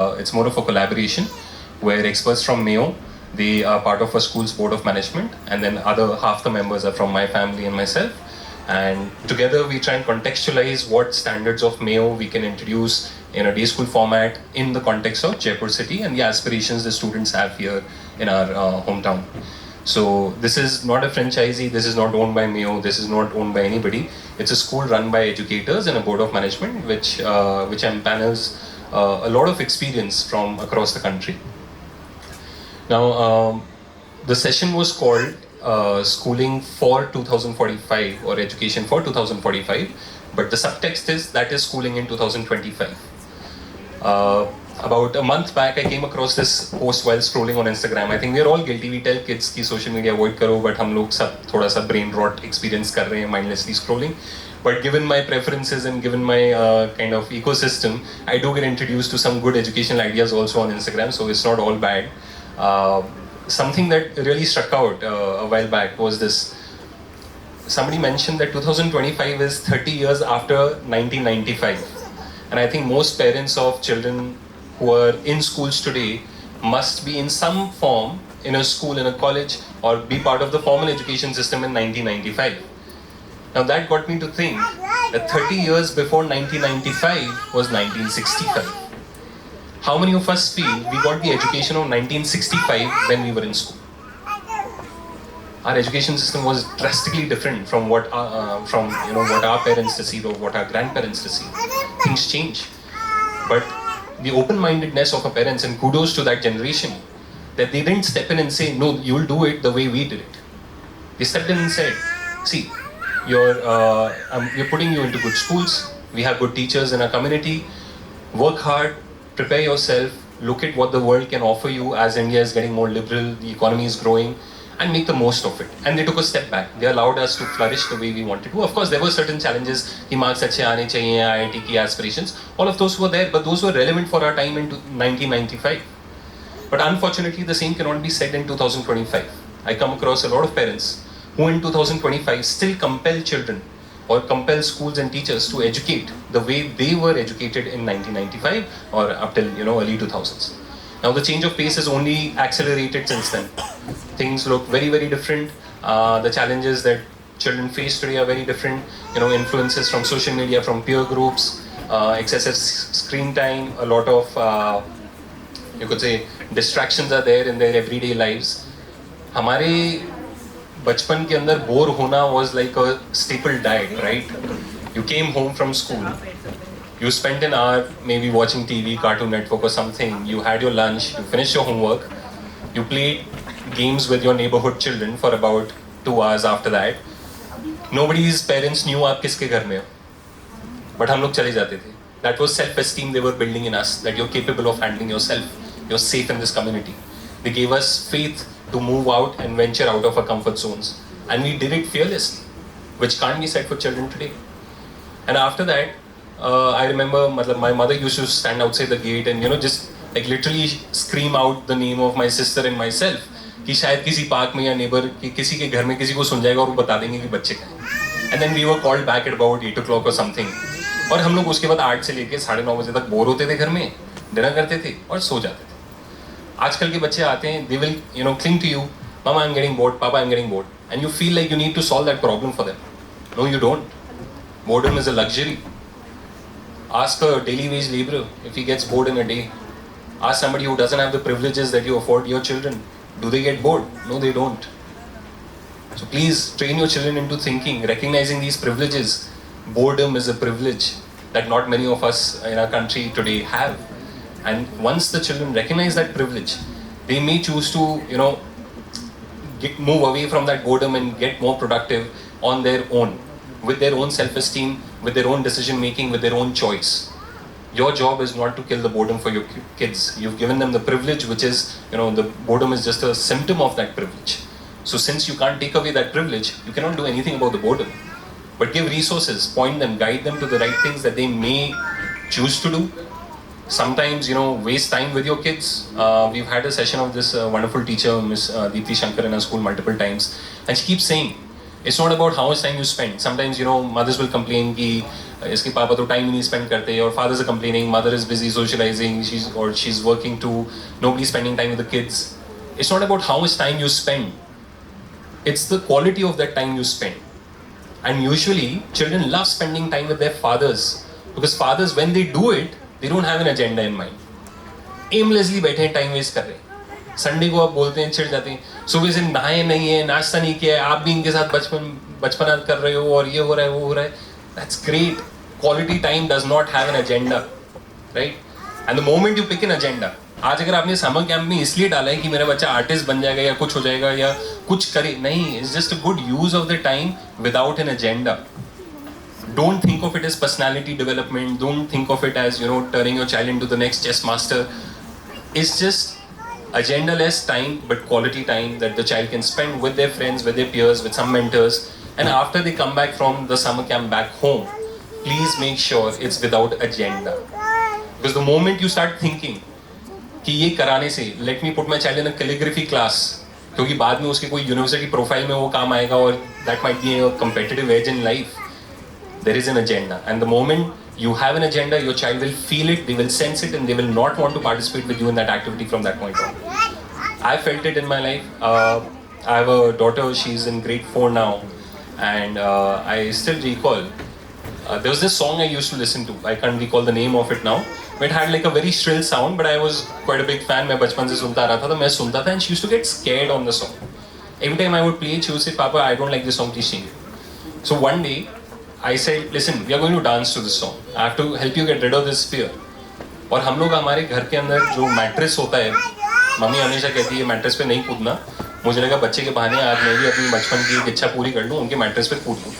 It's more of a collaboration where experts from Mayo, they are part of a school's board of management, and then other half the members are from my family and myself. And together we try and contextualize what standards of Mayo we can introduce in a day school format in the context of Jaipur city and the aspirations the students have here in our hometown. So this is not a franchisee, this is not owned by Mayo, this is not owned by anybody. It's a school run by educators and a board of management which empanels a lot of experience from across the country. Now, the session was called Schooling for 2045 or Education for 2045, but the subtext is that is schooling in 2025. About a month back, I came across this post while scrolling on Instagram. I think we are all guilty. We tell kids कि social media avoid करो, but हम लोग सब थोड़ा सा brain rot experience कर रहे हैं mindlessly scrolling. But given my preferences and given my kind of ecosystem, I do get introduced to some good educational ideas also on Instagram, so it's not all bad. Something that really struck out a while back was this. Somebody mentioned that 2025 is 30 years after 1995. And I think most parents of children who are in schools today must be in some form in a school, in a college, or be part of the formal education system in 1995. Now that got me to think that 30 years before 1995 was 1965. How many of us feel we got the education of 1965 when we were in school? Our education system was drastically different from what what our parents received or what our grandparents received. Things change, but the open-mindedness of our parents, and kudos to that generation, that they didn't step in and say, no, you'll do it the way we did it. They stepped in and said, see, we're putting you into good schools, we have good teachers in our community, work hard, prepare yourself, look at what the world can offer you as India is getting more liberal, the economy is growing, and make the most of it. And they took a step back. They allowed us to flourish the way we wanted to. Of course, there were certain challenges. The marks अच्छे आने चाहिए, IIT की aspirations. All of those were there, but those were relevant for our time in 1995. But unfortunately, the same cannot be said in 2025. I come across a lot of parents who in 2025 still compel children or compel schools and teachers to educate the way they were educated in 1995 or up till early 2000s. Now the change of pace has only accelerated since then. Things look very, very different. The challenges that children face today are very different. Influences from social media, from peer groups, excessive screen time, a lot of, you could say, distractions are there in their everyday lives. हमारे बचपन के अंदर bore होना was like a staple diet, right? You came home from school. You spent an hour maybe watching TV, Cartoon Network or something. You had your lunch, you finished your homework, you played games with your neighborhood children for about 2 hours after that. Nobody's parents knew आप किसके घर में हो. But हम लोग चले जाते थे. That was self-esteem they were building in us, that you're capable of handling yourself. You're safe in this community. They gave us faith to move out and venture out of our comfort zones. And we did it fearlessly, which can't be said for children today. And after that, I remember my mother used to stand outside the gate and just like literally scream out the name of my sister and myself कि शायद किसी park में या neighbour किसी के घर में किसी को सुन जाएगा और वो बता देंगे कि बच्चे का है. And then we were called back at about 8 o'clock or something. और हम लोग उसके बाद 8 से लेके 9:30 बजे तक बोर होते थे घर में, डिनर करते थे और सो जाते थे. आजकल के बच्चे आते हैं, they will cling to you, Mama I'm getting bored, Papa I'm getting bored, and you feel like you need to solve that problem for them. No, you don't. Boredom is a luxury. Ask a daily wage laborer if he gets bored in a day. Ask somebody who doesn't have the privileges that you afford your children. Do they get bored? No, they don't. So please train your children into thinking, recognizing these privileges. Boredom is a privilege that not many of us in our country today have. And once the children recognize that privilege, they may choose to, move away from that boredom and get more productive on their own, with their own self-esteem, with their own decision-making, with their own choice. Your job is not to kill the boredom for your kids. You've given them the privilege, which is, the boredom is just a symptom of that privilege. So since you can't take away that privilege, you cannot do anything about the boredom. But give resources, point them, guide them to the right things that they may choose to do. Sometimes, waste time with your kids. We've had a session of this wonderful teacher, Miss Deepthi Shankar, in our school multiple times. And she keeps saying, it's not about how much time you spend. Sometimes, mothers will complain कि इसके पापा तो time ही नहीं spend करते, और fathers are complaining, mother is busy socialising, she is working too, nobody spending time with the kids. It's not about how much time you spend, it's the quality of that time you spend. And usually children love spending time with their fathers, because fathers, when they do it, they don't have an agenda in mind. Aimlessly बैठे हैं, time waste कर रहे हैं. Sunday को आप बोलते हैं, चिढ़ जाते हैं, सुबह से नहाए नहीं है, नाश्ता नहीं किया है, आप भी इनके साथ बचपना कर रहे हो, और ये हो रहा है, वो हो रहा है. That's great. Quality time does not have an agenda, right? And the moment you pick an agenda, आज अगर आपने समर कैंप में इसलिए डाला है कि मेरा बच्चा आर्टिस्ट बन जाएगा या कुछ हो जाएगा या कुछ करे, नहीं, it's just a good use of the time without an agenda. Don't think of it as personality development. Don't think of it as, turning your child into the next chess master. It's just agenda-less time, but quality time that the child can spend with their friends, with their peers, with some mentors. And after they come back from the summer camp back home, please make sure it's without agenda. Because the moment you start thinking कि ये कराने से, let me put my child in a calligraphy class, क्योंकि बाद में उसके कोई university profile में वो काम आएगा, और that might be a competitive edge in life. There is an agenda, and the moment you have an agenda, your child will feel it, they will sense it, and they will not want to participate with you in that activity from that point on. I felt it in my life. I have a daughter, she's in grade 4 now, and I still recall there was this song I used to listen to. I can't recall the name of it now, but it had like a very shrill sound, but I was quite a big fan. मैं बचपन से सुनता रहा था, तो मैं सुनता था, and she used to get scared on the song. Every time I would play it, she would say, "Papa, I don't like this song, please sing it." So one day I said, "Listen, we are going to dance to this song. I have to help you get rid of this fear." और हम लोग हमारे घर के अंदर जो mattress होता है, मम्मी हमेशा कहती है मैट्रेस पे नहीं कूदना. मुझे लगा बच्चे के बहाने आज मैं भी अपनी बचपन की एक इच्छा पूरी कर लूँ, उनके मैट्रेस पे कूद लूँ.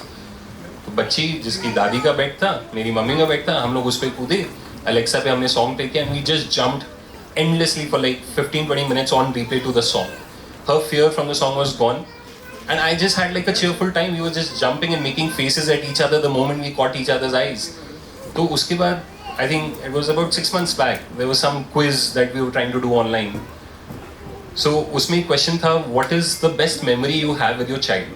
तो बच्ची जिसकी दादी का बेड था, मेरी मम्मी का बेड था, हम लोग उस पर कूदे. अलेक्सा पे हमने सॉन्ग प्ले किया, and we just jumped endlessly for like 15-20 minutes on replay to the song. Her fear from the song was gone, and I just had like a cheerful time. We were just jumping and making faces at each other the moment we caught each other's eyes. तो उसके बाद, I think it was about 6 months back, there was some quiz that we were trying to do online. So उसमें एक question था, what is the best memory you have with your child?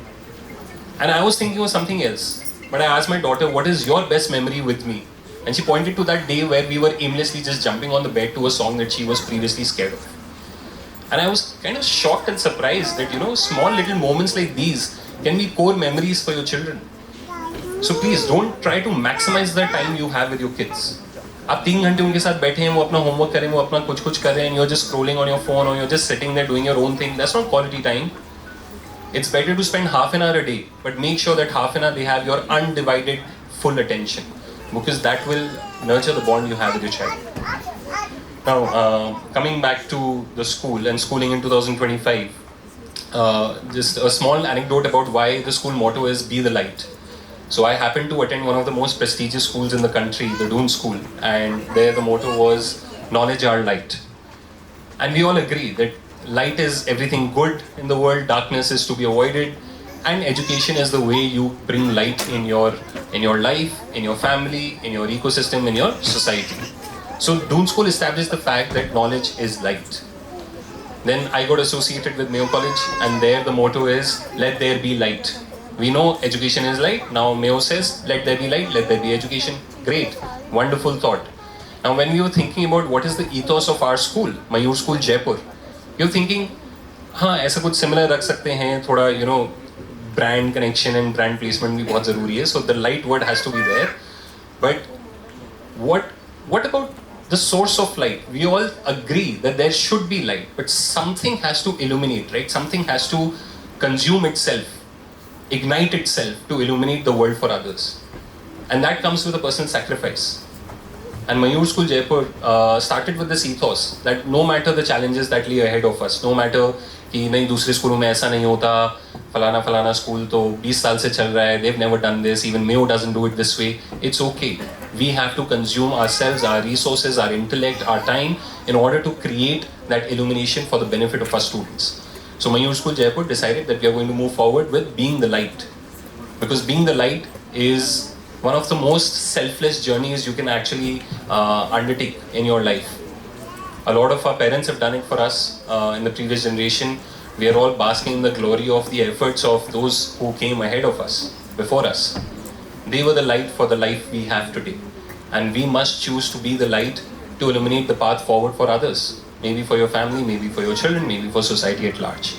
And I was thinking of something else. But I asked my daughter, what is your best memory with me? And she pointed to that day where we were aimlessly just jumping on the bed to a song that she was previously scared of. And I was kind of shocked and surprised that, small little moments like these can be core memories for your children. So please don't try to maximize the time you have with your kids. आप 3 घंटे उनके साथ बैठे हैं, वो अपना homework करें, वो अपना कुछ कर रहे हैं, and you're just scrolling on your phone, or you're just sitting there doing your own thing. That's not quality time. It's better to spend half an hour a day, but make sure that half an hour they have your undivided full attention, because that will nurture the bond you have with your child. Now, coming back to the school and schooling in 2025, just a small anecdote about why the school motto is "Be the Light." So I happened to attend one of the most prestigious schools in the country, the Doon School, and there the motto was "Knowledge our light." And we all agree that light is everything good in the world, darkness is to be avoided, and education is the way you bring light in your life, in your family, in your ecosystem, in your society. So Doon School established the fact that knowledge is light. Then I got associated with Mayo College, and there the motto is "Let there be light." We know education is light. Now Mayo says let there be light, let there be education. Great, wonderful thought. Now when we were thinking about what is the ethos of our school, Mayur School Jaipur, you're thinking, हाँ ऐसा कुछ similar रख सकते हैं, थोड़ा brand connection and brand placement भी बहुत ज़रूरी है. So the light word has to be there. But what about the source of light? We all agree that there should be light, but something has to illuminate, right? Something has to consume itself, ignite itself to illuminate the world for others, and that comes with a personal sacrifice. And Mayur School Jaipur started with this ethos that no matter the challenges that lay ahead of us, no matter कि नहीं दूसरे स्कूलों में ऐसा नहीं होता, फलाना school तो 20 साल से चल रहा है, they've never done this, even Mayo doesn't do it this way. It's okay. We have to consume ourselves, our resources, our intellect, our time in order to create that illumination for the benefit of our students. So Mayur School Jaipur decided that we are going to move forward with being the light, because being the light is one of the most selfless journeys you can actually undertake in your life. A lot of our parents have done it for us in the previous generation. We are all basking in the glory of the efforts of those who came ahead of us, before us. They were the light for the life we have today. And we must choose to be the light to illuminate the path forward for others. Maybe for your family, maybe for your children, maybe for society at large.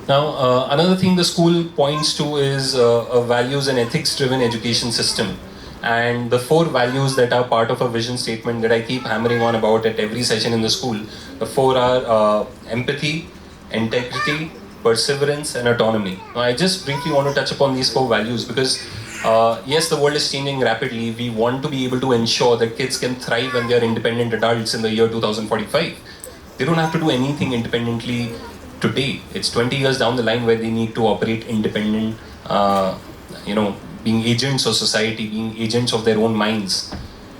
Now, another thing the school points to is a values and ethics driven education system. And the 4 values that are part of a vision statement that I keep hammering on about at every session in the school, the 4 are empathy, integrity, perseverance, and autonomy. Now, I just briefly want to touch upon these 4 values because yes, the world is changing rapidly. We want to be able to ensure that kids can thrive when they are independent adults in the year 2045. They don't have to do anything independently today. It's 20 years down the line where they need to operate independent, being agents of society, being agents of their own minds.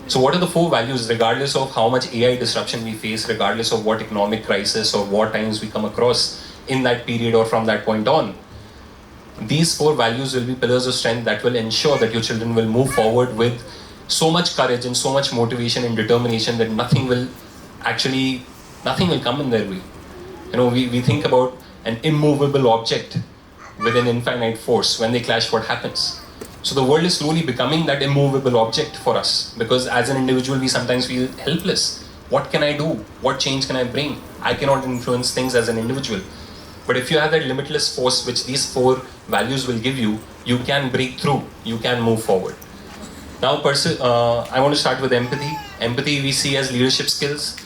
So what are the 4 values, regardless of how much AI disruption we face, regardless of what economic crisis or war times we come across in that period or from that point on? These 4 values will be pillars of strength that will ensure that your children will move forward with so much courage and so much motivation and determination that nothing will come in their way. We think about an immovable object with an infinite force. When they clash, what happens? So the world is slowly becoming that immovable object for us, because as an individual, we sometimes feel helpless. What can I do? What change can I bring? I cannot influence things as an individual. But if you have that limitless force which these 4 values will give you, you can break through, you can move forward. Now, I want to start with empathy. Empathy we see as leadership skills.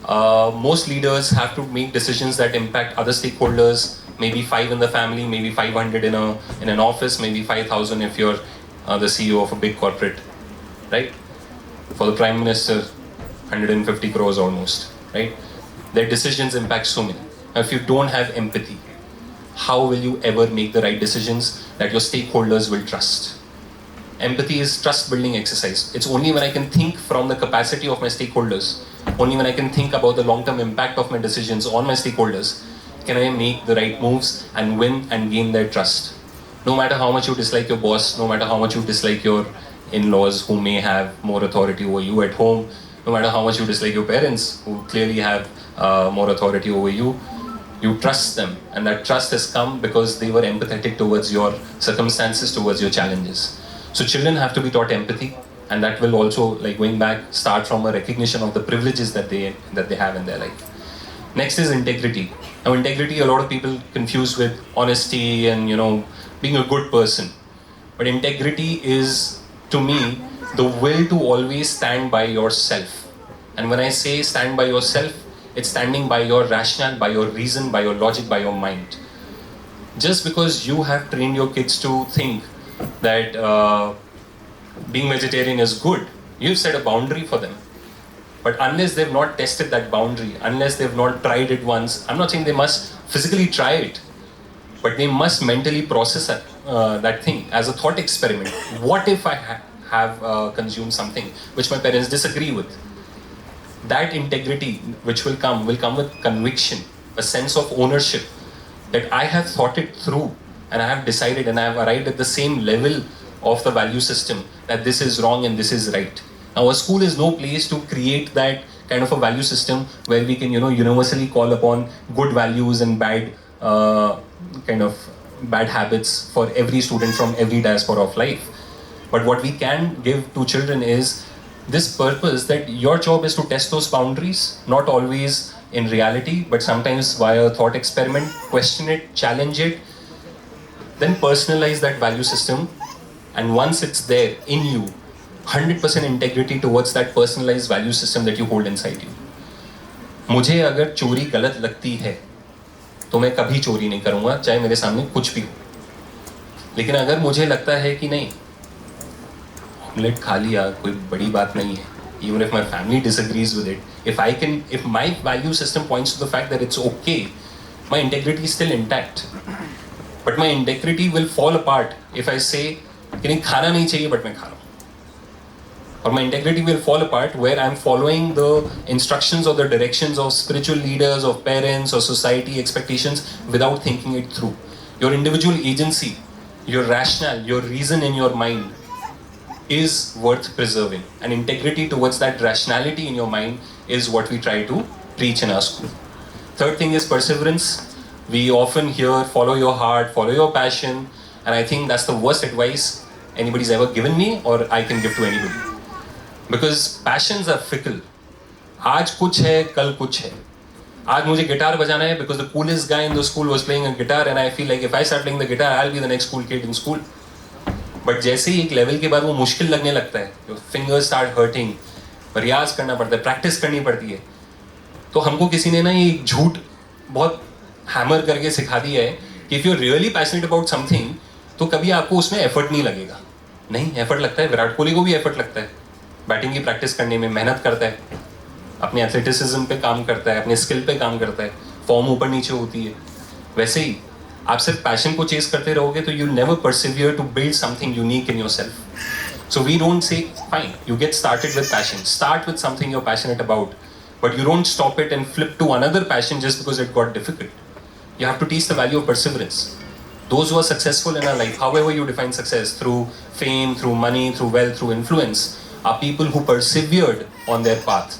Most leaders have to make decisions that impact other stakeholders, maybe 5 in the family, maybe 500 in an office, maybe 5,000 if you're the CEO of a big corporate, right? For the Prime Minister, 150 crores almost, right? Their decisions impact so many. Now, if you don't have empathy, how will you ever make the right decisions that your stakeholders will trust? Empathy is trust building exercise. It's only when I can think from the capacity of my stakeholders, only when I can think about the long-term impact of my decisions on my stakeholders, can I make the right moves and win and gain their trust. No matter how much you dislike your boss, no matter how much you dislike your in-laws who may have more authority over you at home, no matter how much you dislike your parents who clearly have more authority over you, you trust them, and that trust has come because they were empathetic towards your circumstances, towards your challenges. So children have to be taught empathy, and that will also, like going back, start from a recognition of the privileges that they have in their life. Next is integrity. Now, integrity, a lot of people confuse with honesty and being a good person. But integrity is, to me, the will to always stand by yourself. And when I say stand by yourself, it's standing by your rationale, by your reason, by your logic, by your mind. Just because you have trained your kids to think that being vegetarian is good, you've set a boundary for them. But unless they've not tested that boundary, unless they've not tried it once, I'm not saying they must physically try it, but they must mentally process that thing as a thought experiment. What if I have consumed something which my parents disagree with? That integrity which will come with conviction, a sense of ownership, that I have thought it through and I have decided and I have arrived at the same level of the value system that this is wrong and this is right. Now, a school is no place to create that kind of a value system where we can universally call upon good values and bad bad habits for every student from every diaspora of life. But what we can give to children is this purpose that your job is to test those boundaries, not always in reality, but sometimes via a thought experiment, question it, challenge it, then personalize that value system. And once it's there in you, 100% integrity towards that personalized value system that you hold inside you. मुझे अगर चोरी गलत लगती है तो मैं कभी चोरी नहीं करूंगा, चाहे मेरे सामने कुछ भी हो. लेकिन अगर मुझे लगता है कि नहीं, ऑमलेट खा लिया, कोई बड़ी बात नहीं है, even if my family disagrees with it, if my value system points to the fact that it's okay, my integrity is still intact. But my integrity will fall apart if I say कि नहीं खाना नहीं चाहिए but मैं खा रहा हूँ. Or my integrity will fall apart where I'm following the instructions or the directions of spiritual leaders, of parents, or society expectations without thinking it through. Your individual agency, your rationale, your reason in your mind is worth preserving. And integrity towards that rationality in your mind is what we try to preach in our school. Third thing is perseverance. We often hear follow your heart, follow your passion, And I think that's the worst advice anybody's ever given me or I can give to anybody. Because passions are fickle. आज कुछ है, कल कुछ है. आज मुझे guitar बजाना है because the coolest guy in the school was playing a guitar and I feel like if I start playing the guitar, I'll be the next cool kid in school. But जैसे ही एक level के बाद वो मुश्किल लगने लगता है, your fingers start hurting, रियाज करना पड़ता है, प्रैक्टिस करनी पड़ती है. तो हमको किसी ने ना ये झूठ बहुत हैमर करके सिखा दिया है कि if you're really passionate about something, तो कभी आपको उसमें एफर्ट नहीं लगेगा. नहीं, एफर्ट लगता है. विराट कोहली को भी एफर्ट लगता है बैटिंग की प्रैक्टिस करने में, मेहनत करता है, अपने एथलेटिसिज्म पे काम करता है, अपने स्किल पे काम करता है, फॉर्म ऊपर नीचे होती है. वैसे ही आप सिर्फ पैशन को चेस करते रहोगे तो you never persevere to build something unique in yourself. So we don't say fine, you get started with passion, start with something you are passionate about, but you don't stop it and flip to another passion just because it got difficult. You have to teach the value of perseverance. Those who are successful in our life, however you define success, through fame, through money, through wealth, through influence, are people who persevered on their path.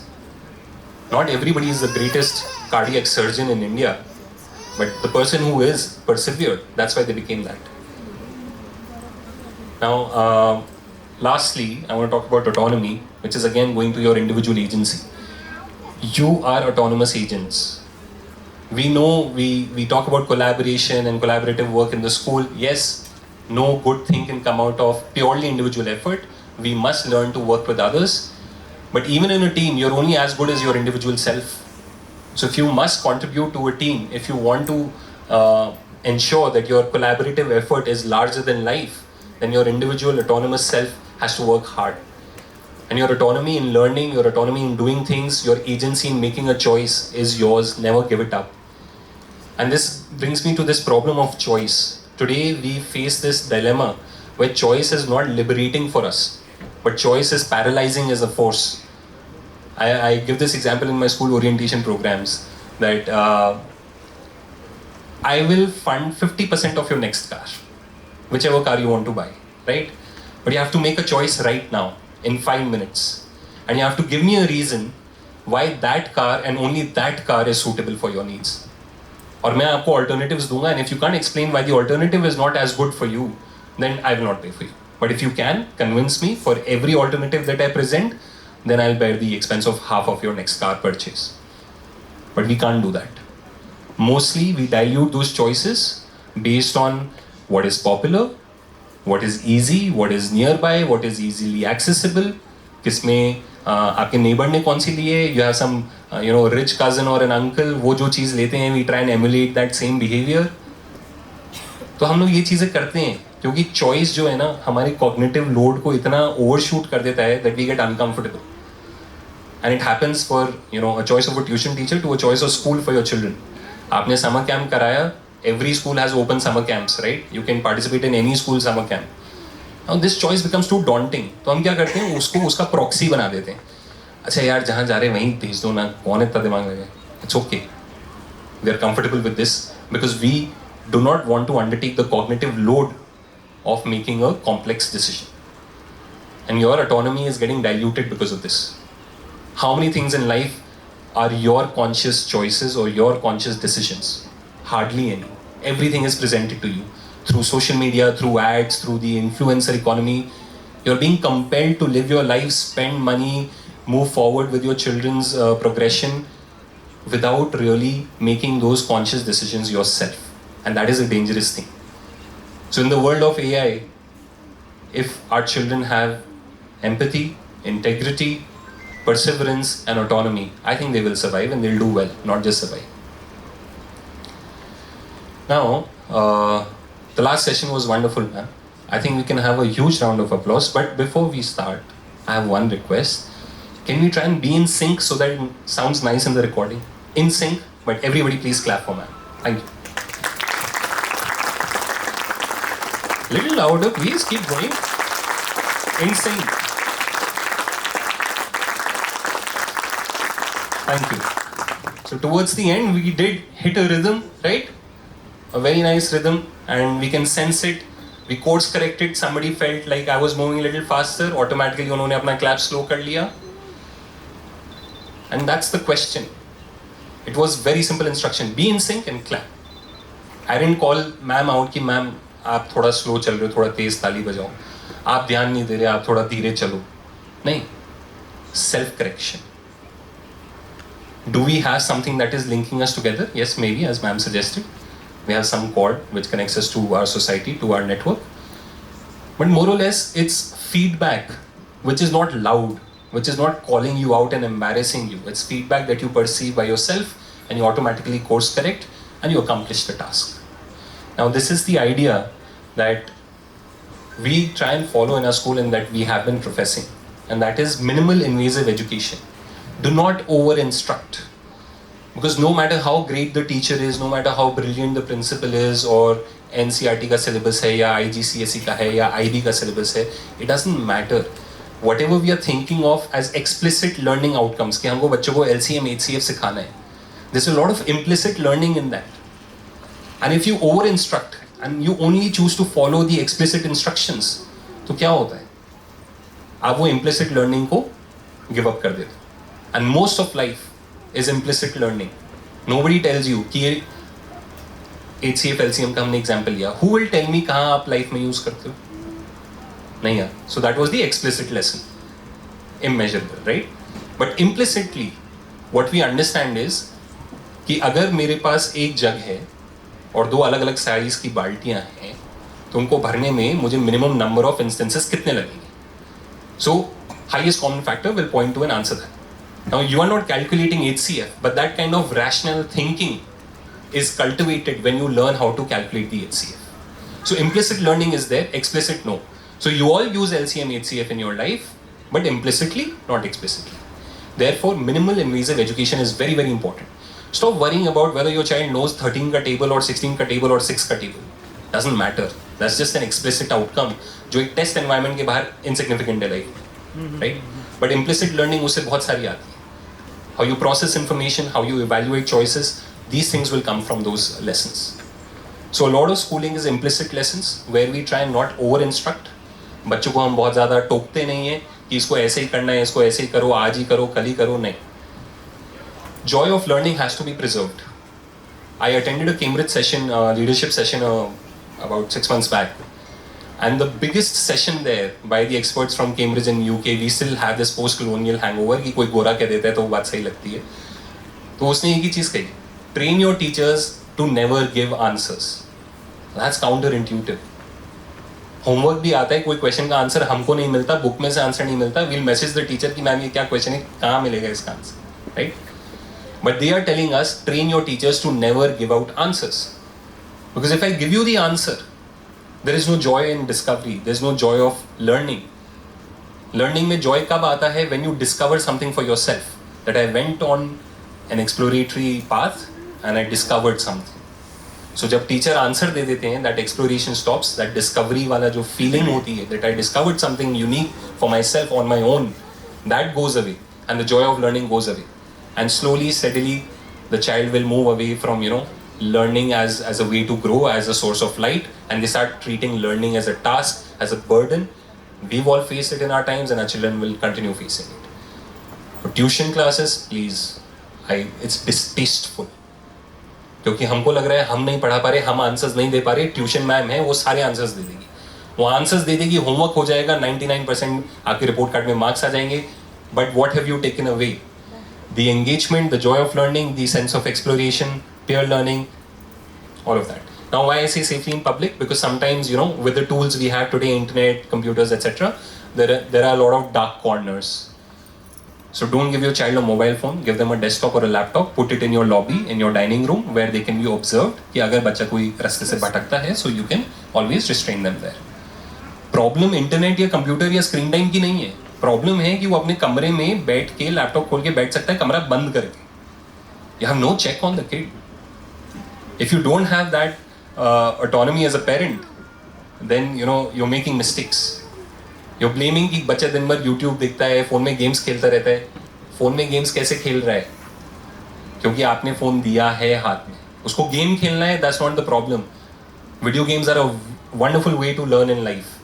Not everybody is the greatest cardiac surgeon in India, but the person who is persevered, that's why they became that. Now, lastly, I want to talk about autonomy, which is again going to your individual agency. You are autonomous agents. We know we talk about collaboration and collaborative work in the school. Yes, no good thing can come out of purely individual effort. We must learn to work with others. But even in a team, you're only as good as your individual self. So if you must contribute to a team, if you want to ensure that your collaborative effort is larger than life, then your individual autonomous self has to work hard. And your autonomy in learning, your autonomy in doing things, your agency in making a choice is yours. Never give it up. And this brings me to this problem of choice. Today we face this dilemma where choice is not liberating for us, but choice is paralyzing as a force. I give this example in my school orientation programs that I will fund 50% of your next car, whichever car you want to buy, right? But you have to make a choice right now, in 5 minutes, and you have to give me a reason why that car and only that car is suitable for your needs. और मैं आपको alternatives दूंगा, and if you can't explain why the alternative is not as good for you, then I will not pay for you. But if you can convince me for every alternative that I present, then I'll bear the expense of half of your next car purchase. But we can't do that. Mostly we dilute those choices based on what is popular, what is easy, what is nearby, what is easily accessible. किसमें आपके neighbour ने कौन सी ली है, you have some rich cousin or an uncle, वो जो चीज़ लेते हैं we try and emulate that same behavior. तो हम लोग ये चीज़ें करते हैं क्योंकि चॉइस जो है ना हमारे कॉग्निटिव लोड को इतना ओवरशूट कर देता है that we get uncomfortable. And it happens for a choice of a tuition teacher to a choice of school for your children. आपने समर कैंप कराया. Every school has open summer camps, right? You can participate in any school summer camp. Now this choice becomes too daunting. तो हम क्या करते हैं, उसको उसका proxy बना देते हैं. अच्छा यार जहाँ जा रहे हैं वहीं भेज दो ना, कौन इतना दिमाग लगे? It's okay. We are comfortable with this because we do not want to undertake the cognitive load of making a complex decision. And your autonomy is getting diluted because of this. How many things in life are your conscious choices or your conscious decisions? Hardly any. Everything is presented to you through social media, through ads, through the influencer economy. You're being compelled to live your life, spend money, move forward with your children's progression without really making those conscious decisions yourself. And that is a dangerous thing. So in the world of AI, if our children have empathy, integrity, perseverance and autonomy, I think they will survive and they'll do well, not just survive. Now, the last session was wonderful, man. I think we can have a huge round of applause. But before we start, I have one request. Can we try and be in sync so that it sounds nice in the recording? In sync, but everybody please clap for man. Thank you. Little louder, please. Keep going. In sync. Thank you. So towards the end, we did hit a rhythm, right? A very nice rhythm, and we can sense it. We course corrected. Somebody felt like I was moving a little faster. Automatically, उन्होंने अपना clap slow कर लिया. And that's the question. It was very simple instruction. Be in sync and clap. I didn't call ma'am out कि ma'am आप थोड़ा slow चल रहे हो, थोड़ा तेज ताली बजाओ, आप ध्यान नहीं दे रहे, आप थोड़ा धीरे चलो, नहीं, self correction. Do we have something that is linking us together? Yes, maybe, as ma'am suggested. We have some cord which connects us to our society, to our network. But more or less, it's feedback which is not loud, which is not calling you out and embarrassing you. It's feedback that you perceive by yourself and you automatically course correct and you accomplish the task. Now, this is the idea that we try and follow in our school and that we have been professing, and that is minimal invasive education. Do not over instruct, because no matter how great the teacher is, no matter how brilliant the principal is, or NCERT का syllabus है या IGCSE का है या IB का syllabus है, it doesn't matter. Whatever we are thinking of as explicit learning outcomes, कि हमको बच्चों को LCM HCF सिखाना है, there's a lot of implicit learning in that. And if you over instruct and you only choose to follow the explicit instructions, तो क्या होता है? आप वो implicit learning को give up कर देते. And most of life is implicit learning. Nobody tells you कि HCF LCM का हमने example लिया. Who will tell me कहाँ आप life में use करते हो? नहीं यार. So that was the explicit lesson. Immeasurable, right? But implicitly, what we understand is कि अगर मेरे पास एक जग है और दो अलग अलग साइज की बाल्टियाँ हैं, तो उनको भरने में मुझे minimum number of instances कितने लगेंगे? So highest common factor will point to an answer that. Now, you are not calculating HCF, but that kind of rational thinking is cultivated when you learn how to calculate the HCF. So, implicit learning is there, explicit no. So, you all use LCM, HCF in your life, but implicitly, not explicitly. Therefore, minimal invasive education is very, very important. Stop worrying about whether your child knows 13 ka table or 16 ka table or 6 ka table. Doesn't matter. That's just an explicit outcome, जो एक test environment के बाहर insignificant है life, right? But implicit learning उससे बहुत सारी आती है. How you process information, how you evaluate choices, these things will come from those lessons. So a lot of schooling is implicit lessons where we try and not over instruct. बच्चों को हम बहुत ज़्यादा टोकते नहीं हैं कि इसको ऐसे ही करना है, इसको ऐसे ही करो, आज ही करो, कल ही करो, नहीं. Joy of learning has to be preserved. I attended a Cambridge session, leadership session about 6 months back. And the biggest session there by the experts from Cambridge and UK, we still have this post-colonial hangover कि कोई गोरा कह देता है तो वो बात सही लगती है. तो उसने एक ही चीज़ कही, train your teachers to never give answers. That's counterintuitive. Homework भी आता है, कोई क्वेश्चन का आंसर हमको नहीं मिलता, बुक में से आंसर नहीं मिलता, we'll message the teacher कि मैम ये क्या क्वेश्चन है, कहाँ मिलेगा इसका answer, right? But they are telling us, train your teachers to never give out answers. Because if I give you the answer, there is no joy in discovery. There is no joy of learning. Learning में joy कब आता है? When you discover something for yourself. That I went on an exploratory path and I discovered something. So जब teacher answer दे देते हैं, that exploration stops. That discovery वाला जो feeling होती है, that I discovered something unique for myself on my own, that goes away, and the joy of learning goes away. And slowly, steadily, the child will move away from learning as a way to grow, as a source of light, and they start treating learning as a task, as a burden. We've all faced it in our times and our children will continue facing it. But tuition classes, please, it's distasteful. क्योंकि हमको लग रहा है हम नहीं पढ़ा पा रहे, हम आंसर्स नहीं दे पा रहे, ट्यूशन मैम है वो सारे आंसर्स दे देगी, वो आंसर्स दे देगी, होमवर्क हो जाएगा, 99% आपके रिपोर्ट कार्ड में मार्क्स आ जाएंगे. But what have you taken away? The engagement, the joy of learning, the sense of exploration, peer learning, all of that. Now, why I say safely in public? Because sometimes, with the tools we have today, internet, computers, etc., there are a lot of dark corners. So don't give your child a mobile phone, give them a desktop or a laptop, put it in your lobby, in your dining room, where they can be observed, कि अगर बच्चा कोई रास्ते से भटकता है, so you can always restrain them there. Problem internet या computer या स्क्रीन टाइम की नहीं है. प्रॉब्लम है कि वो अपने कमरे में बैठ के लैपटॉप खोल के बैठ सकता है, कमरा बंद करके. You have no check on the kid. If you don't have that autonomy as a parent, then you're making mistakes. You're blaming कि बच्चा दिन भर YouTube देखता है, फोन में गेम्स खेलता रहता है. फोन में गेम्स कैसे खेल रहा है? क्योंकि आपने फोन दिया है हाथ में. उसको गेम खेलना है, that's not the problem. Video games are a wonderful way to learn in life.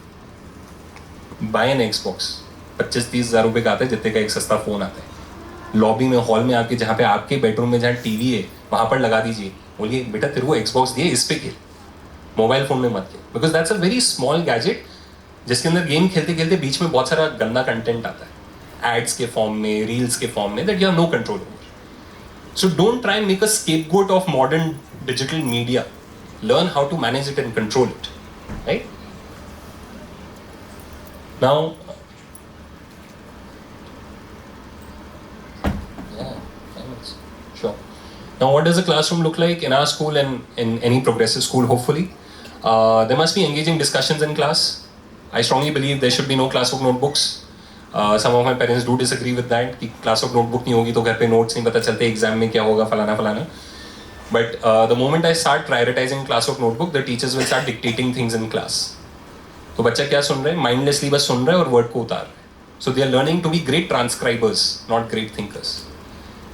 Buy an Xbox. 25-30 हज़ार रुपये का आता है, जितने का एक सस्ता फोन आता है. लॉबी में, हॉल में आके, जहाँ पे आपके बेडरूम में जहाँ टीवी है वहाँ पर लगा दीजिए. बोलिए बेटा तेरे को Xbox दिए, इस पे खेल. मोबाइल फ़ोन में मत खेल, because that's a very small gadget जिसके अंदर गेम खेलते खेलते बीच में बहुत सारा गंदा कंटेंट आता है, एड्स के फॉर्म में, रील्स के फॉर्म में, that you have no control over. So don't try and make a scapegoat of modern digital media. Learn how to manage it and control it, right? Now, yeah, 5 minutes. Sure. Now, what does a classroom look like in our school and in any progressive school, hopefully? There must be engaging discussions in class. I strongly believe there should be no classwork notebooks. Some of my parents do disagree with that, कि classwork notebook नहीं होगी तो घर पे notes नहीं पता चलते exam में क्या होगा फलाना फलाना. But the moment I start prioritizing classwork notebook, the teachers will start dictating things in class. तो बच्चा क्या सुन रहे हैं? Mindlessly बस सुन रहा है और word को उतार रहे हैं. So they are learning to be great transcribers, not great thinkers.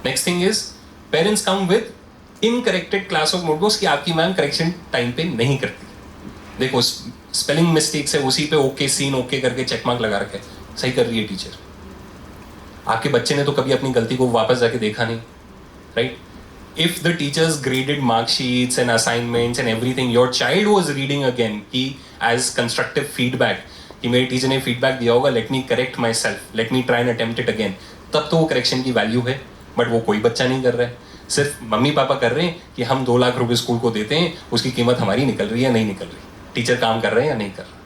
Next thing is, parents come with incorrected classwork notebooks कि आपकी मैम correction time पे नहीं करती. देखो spelling mistakes है, उसी पे okay scene okay करके check mark लगा रखे, सही कर रही है टीचर. आपके बच्चे ने तो कभी अपनी गलती को वापस जाके देखा नहीं, right? If the teachers graded mark sheets and assignments and everything, your child was reading again कि as constructive feedback कि मेरे टीचर ने feedback दिया होगा, let me correct myself, let me try and attempt it again, तब तो वो correction की value है. बट वो कोई बच्चा नहीं कर रहा है, सिर्फ मम्मी पापा कर रहे हैं कि हम 2 लाख रुपए स्कूल को देते हैं, उसकी कीमत हमारी निकल रही है नहीं निकल रही, टीचर काम कर रहे हैं या नहीं कर रहा.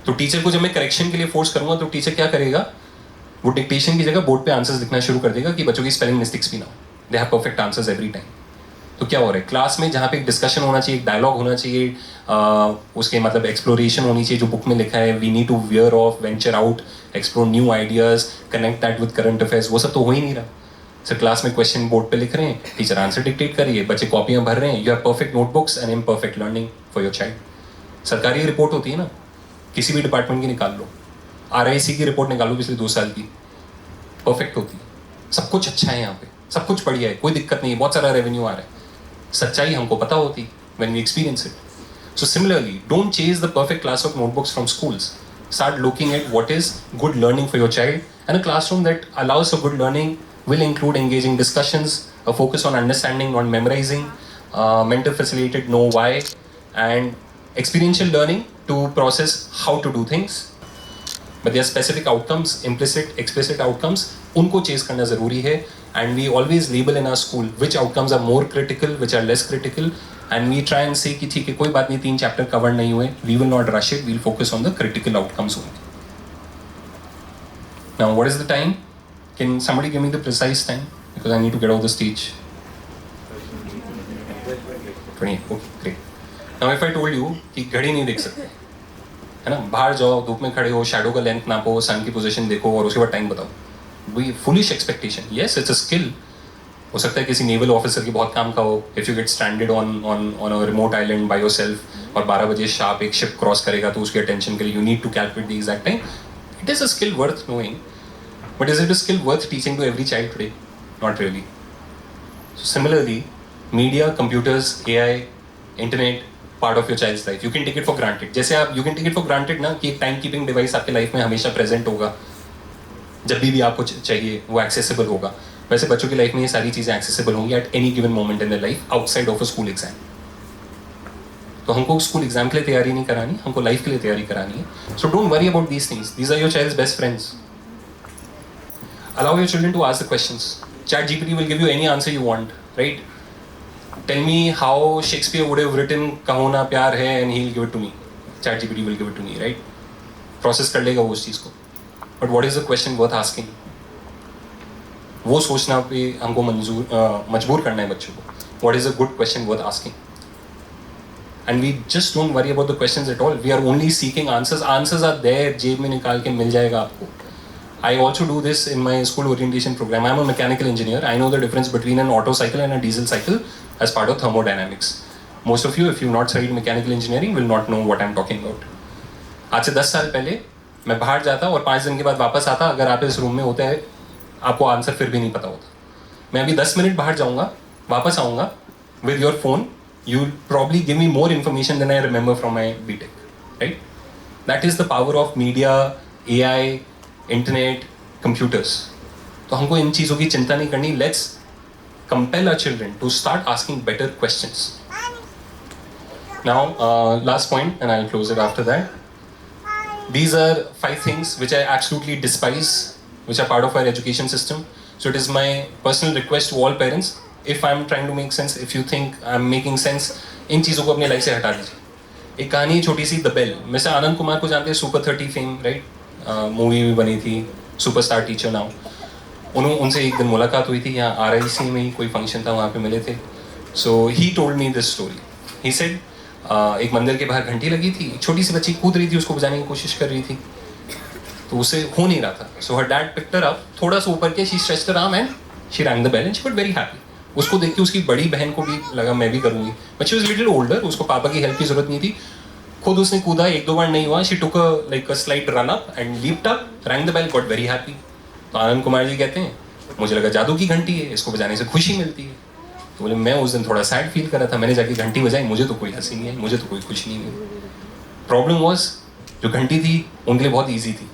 तो टीचर को जब मैं करेक्शन के लिए फोर्स करूंगा तो टीचर क्या करेगा? वो डिक्टेशन की जगह बोर्ड पे आंसर्स लिखना शुरू कर देगा कि बच्चों की स्पेलिंग मिस्टेक्स भी ना हो, they have perfect answers every time. तो क्या हो रहा है क्लास में, जहाँ पे एक डिस्कशन होना चाहिए, एक डायलॉग होना चाहिए, उसके मतलब एक्सप्लोरेशन होनी चाहिए जो बुक में लिखा है, we need to wear off, venture out, explore new ideas, connect that with current affairs, वो सब तो हो ही नहीं रहा. सर क्लास में क्वेश्चन बोर्ड पे लिख रहे हैं, टीचर आंसर डिक्टेट कर रही है, बच्चे कॉपियाँ भर रहे हैं, you have perfect notebooks and imperfect learning for your child. सरकारी रिपोर्ट होती है ना, किसी भी डिपार्टमेंट की निकाल लो, RIC की रिपोर्ट निकालो पिछले 2 साल की, परफेक्ट होती है, सब कुछ अच्छा है यहाँ पे, सब कुछ बढ़िया है, कोई दिक्कत नहीं है, बहुत सारा रेवेन्यू आ रहा है. सच्चाई हमको पता होती when we experience it. So similarly, don't chase the perfect classwork notebooks from schools. Start looking at what is good learning for your child, and a classroom that allows for good learning will include engaging discussions, a focus on understanding, not memorizing, mentor facilitated know why, and experiential learning to process how to do things. But there are specific outcomes, implicit, explicit outcomes, उनको chess करना ज़रूरी है. And we always label in our school which outcomes are more critical, which are less critical, and we try and say कि ठीक है कोई बात नहीं, 3 चैप्टर कवर नहीं हुए, we will not rush it, we'll focus on the critical outcomes only. Now what is the time? Can somebody give me the precise time? Because I need to get off the stage. 20, okay, great. Now if I told you कि घड़ी नहीं देख सकते, है ना, बाहर जाओ, धूप में खड़े हो, शैडो का लेंथ नापो, सन की पोजीशन देखो और उसके बाद टाइम बताओ, वही foolish expectation. Yes it's a skill, हो सकता है किसी नेवल ऑफिसर की बहुत काम का हो, if you get stranded on a remote island by yourself और 12 बजे शार्प एक शिप क्रॉस करेगा तो उसके अटेंशन के लिए you need to calculate the exact time. It is a skill worth knowing, but is it a skill worth teaching to every child today? Not really. Similarly media, computers, AI, internet part of your child's life. You can take it for granted, जैसे आप you can take it for granted ना कि एक time keeping device आपके life में हमेशा present होगा, जब भी आपको चाहिए वो एक्सेसिबल होगा. वैसे बच्चों की लाइफ में ये सारी चीज़ें एक्सेसिबल होंगी at any given moment in the life outside of a school exam. तो हमको स्कूल एग्जाम के लिए तैयारी नहीं करानी, हमको लाइफ के लिए तैयारी करानी है. So don't worry about these things, these are your child's best friends. Allow your children to ask the questions. ChatGPT will give you any answer you want, right? Tell me how Shakespeare would have written "कहो ना प्यार है" and he'll give it to me. ChatGPT will give it to me, right? Process कर लेगा वो उस चीज़ को. But what is the question worth asking? वो सोचना पे हमको मजबूर करना है बच्चों को. What is a good question worth asking? And we just don't worry about the questions at all. We are only seeking answers. Answers are there. जेब में निकाल के मिल जाएगा आपको. I also do this in my school orientation program. I'm a mechanical engineer. I know the difference between an Otto cycle and a diesel cycle as part of thermodynamics. Most of you, if you've not studied mechanical engineering, will not know what I'm talking about. आज से 10 साल पहले मैं बाहर जाता और 5 दिन के बाद वापस आता, अगर आप इस रूम में होते हैं आपको आंसर फिर भी नहीं पता होता. मैं अभी 10 मिनट बाहर जाऊँगा, वापस आऊँगा, with your phone, you'll probably give me more information than I remember from my BTech, right? That is the power of media, AI, internet, computers. तो हमको इन चीज़ों की चिंता नहीं करनी. Let's compel our children to start asking better questions. Now, last point, and I'll close it after that. These are 5 things which I absolutely despise, which are part of our education system. So it is my personal request to all parents, if I'm trying to make sense, if you think I'm making sense, इन चीज़ों को अपनी life से हटा दीजिए. एक कहानी छोटी सी, the bell. Mister Anand Kumar को जानते हैं, सुपर 30 फेम, राइट? मूवी भी बनी थी, सुपरस्टार टीचर नाउ. उनसे एक दिन मुलाकात हुई थी, यहाँ RIC में ही कोई फंक्शन था, वहाँ पे मिले थे. So he told me this story. He said एक मंदिर के बाहर घंटी लगी थी, एक छोटी सी बच्ची कूद रही थी, उसको बजाने की कोशिश कर रही थी, तो उसे हो नहीं रहा था. So her dad picked her up, थोड़ा सा ऊपर के, she stretched her arm and she rang the bell and she was very happy. उसको देख के उसकी बड़ी बहन को भी लगा मैं भी करूँगी, but she was little older, उसको पापा की हेल्प की जरूरत नहीं थी. खुद उसने कूदा, 1-2 बार नहीं हुआ, she took like a slight run up and leaped up, rang the bell, got very happy. तो आनंद कुमार जी कहते हैं, मुझे लगा जादू की घंटी है, इसको बजाने से खुशी मिलती है. तो बोले मैं उस दिन थोड़ा सैड फील कर रहा था, मैंने जाके घंटी बजाई, मुझे तो कोई हंसी नहीं है, मुझे तो कोई खुशी नहीं है. प्रॉब्लम वॉज, जो घंटी थी उनके लिए बहुत ईजी थी.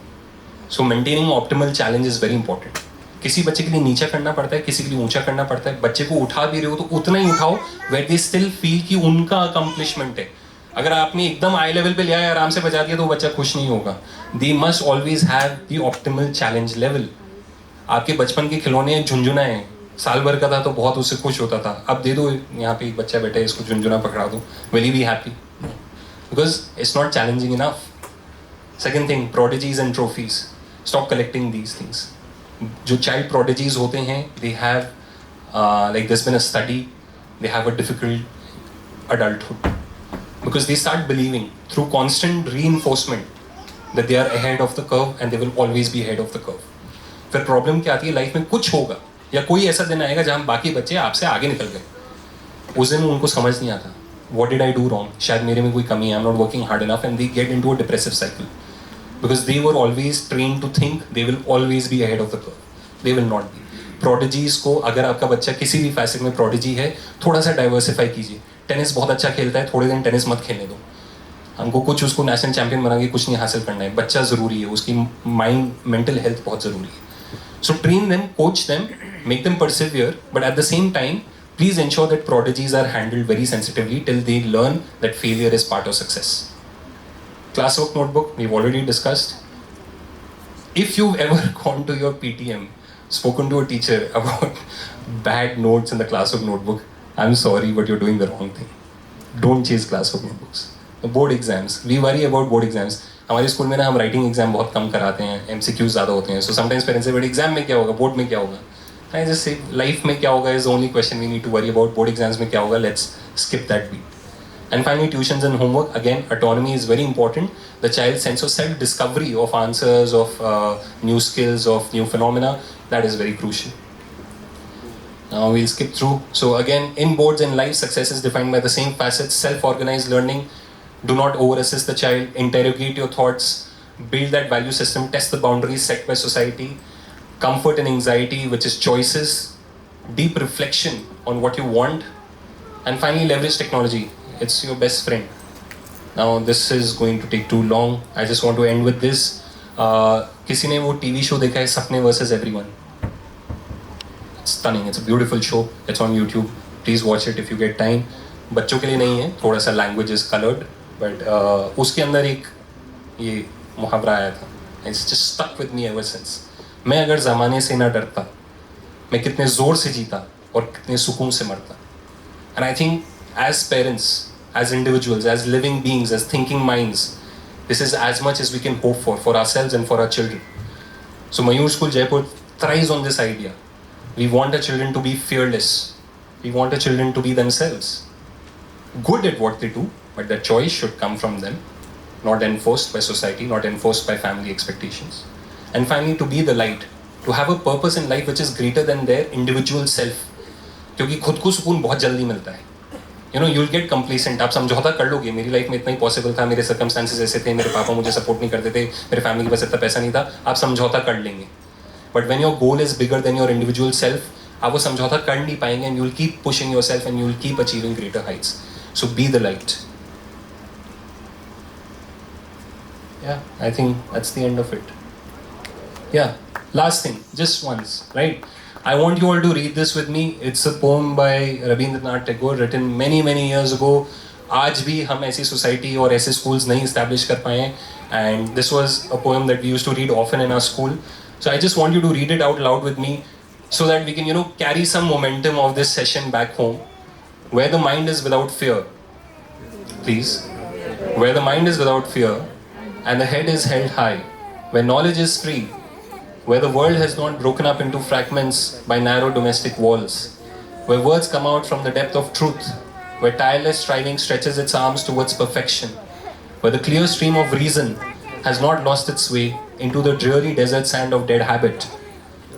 सो maintaining optimal challenge is very important. किसी बच्चे के लिए नीचा करना पड़ता है, किसी के लिए ऊंचा करना पड़ता है. बच्चे को उठा भी रहे हो तो उतना ही उठाओ वेयर दे स्टिल फील कि उनका अकम्पलिशमेंट है. अगर आपने एकदम हाई लेवल पे लिया है, आराम से बजा दिया, तो बच्चा खुश नहीं होगा. They must always have the optimal challenge level. आपके बचपन के खिलौने झुंझुना है, साल भर का था तो बहुत उससे खुश होता था. अब दे दो, यहाँ पे एक बच्चा बैठा है, इसको झुंझुना पकड़ा दो, will he be happy? Because it's not challenging enough. Second thing, prodigies and trophies. Stop collecting these things. जो चाइल्ड प्रोडिजीज होते हैं, they have like this been a study, they have a difficult adulthood because they start believing through constant reinforcement that they are ahead of the curve and they will always be ahead of the curve. फिर problem क्या आती है, life में कुछ होगा या कोई ऐसा दिन आएगा जहाँ बाकी बच्चे आपसे आगे निकल गए. उस दिन उनको समझ नहीं आता, what did I do wrong? शायद मेरे में कोई कमी है, I'm not working hard enough, and they get into a depressive cycle because they were always trained to think they will always be ahead of the curve. They will not be. Prodigies को, अगर आपका बच्चा किसी भी facet में prodigy है, थोड़ा सा डाइवर्सिफाई कीजिए. टेनिस बहुत अच्छा खेलता है, थोड़े दिन टेनिस मत खेलने दो. हमको कुछ उसको नेशनल चैंपियन बना के कुछ नहीं हासिल करना है. बच्चा ज़रूरी है, उसकी माइंड मेंटल हेल्थ बहुत ज़रूरी है. So train them, coach them, make them persevere, but at the same time, please ensure that prodigies are handled very sensitively till they learn that failure is part of success. Classwork notebook, we've already discussed. If you've ever gone to your PTM, spoken to a teacher about bad notes in the classwork notebook, I'm sorry, but you're doing the wrong thing. Don't chase classwork notebooks. The board exams, we worry about board exams. हमारे school में ना हम writing exam बहुत कम कराते हैं, MCQs ज़्यादा होते हैं. सो समटाइम्स पेरेंट्स से, बट एग्जाम में क्या होगा, बोर्ड में क्या होगा? आई जस्ट से लाइफ में क्या होगा is the only question we need to worry about. Board exams में क्या होगा, let's skip that beat. And finally, tuitions and homework. Again, autonomy is very important. The child's sense of self discovery of answers, of new skills, of new phenomena, that is very crucial. Now we'll skip through. So again, in boards and life, success is defined by the same facets. Self-organized learning. Do not over-assist the child. Interrogate your thoughts. Build that value system. Test the boundaries set by society. Comfort and anxiety, which is choices. Deep reflection on what you want. And finally, leverage technology. It's your best friend. Now, this is going to take too long. I just want to end with this. किसी ने वो TV show देखा है, सपने versus everyone? It's stunning. It's a beautiful show. It's on YouTube. Please watch it if you get time. बच्चों के लिए नहीं है, थोड़ा सा language is colored. बट उसके अंदर एक ये मुहावरा आया था, it's just stuck with me ever since. मैं अगर ज़माने से ना डरता, मैं कितने ज़ोर से जीता और कितने सुकून से मरता. And I think as parents, as individuals, as living beings, as thinking minds, this is as much as we can hope for ourselves and for our children. So Mayoor school Jaipur thrives on this idea. We want our children to be fearless. We want our children to be themselves, good at what they do, but the choice should come from them, not enforced by society, not enforced by family expectations. And finally, to be the light, to have a purpose in life which is greater than their individual self. क्योंकि खुद को सुकून बहुत जल्दी मिलता है. You know, you'll get complacent. आप समझौता कर लोगे, मेरी लाइफ में इतना ही पॉसिबल था, मेरे सर्कमस्टांसेस ऐसे थे, मेरे पापा मुझे सपोर्ट नहीं करते थे, मेरे फैमिली के पास इतना पैसा नहीं था, आप समझौता कर लेंगे. But when your goal is bigger than your individual self, आप वो समझौता कर नहीं पाएंगे, and you will keep pushing your self and you will keep achieving greater Heights. So be the light. Yeah, I think that's the end of it. Yeah, last thing, just once, right? I want you all to read this with me. It's a poem by Rabindranath Tagore, written many, many years ago. आज भी हम ऐसी society और ऐसे schools नहीं establish कर पाए हैं. And this was a poem that we used to read often in our school. So I just want you to read it out loud with me, so that we can, carry some momentum of this session back home. Where the mind is without fear, please. Where the mind is without fear, and the head is held high, where knowledge is free, where the world has not broken up into fragments by narrow domestic walls, where words come out from the depth of truth, where tireless striving stretches its arms towards perfection, where the clear stream of reason has not lost its way into the dreary desert sand of dead habit,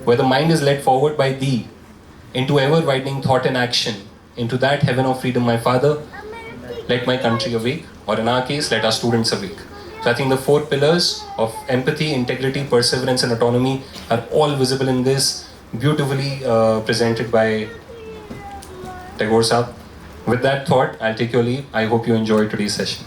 where the mind is led forward by thee into ever-widening thought and action, into that heaven of freedom, my Father, let my country awake, or in our case, let our students awake. So I think the 4 pillars of empathy, integrity, perseverance and autonomy are all visible in this, beautifully presented by Tagore Saab. With that thought, I'll take your leave. I hope you enjoyed today's session.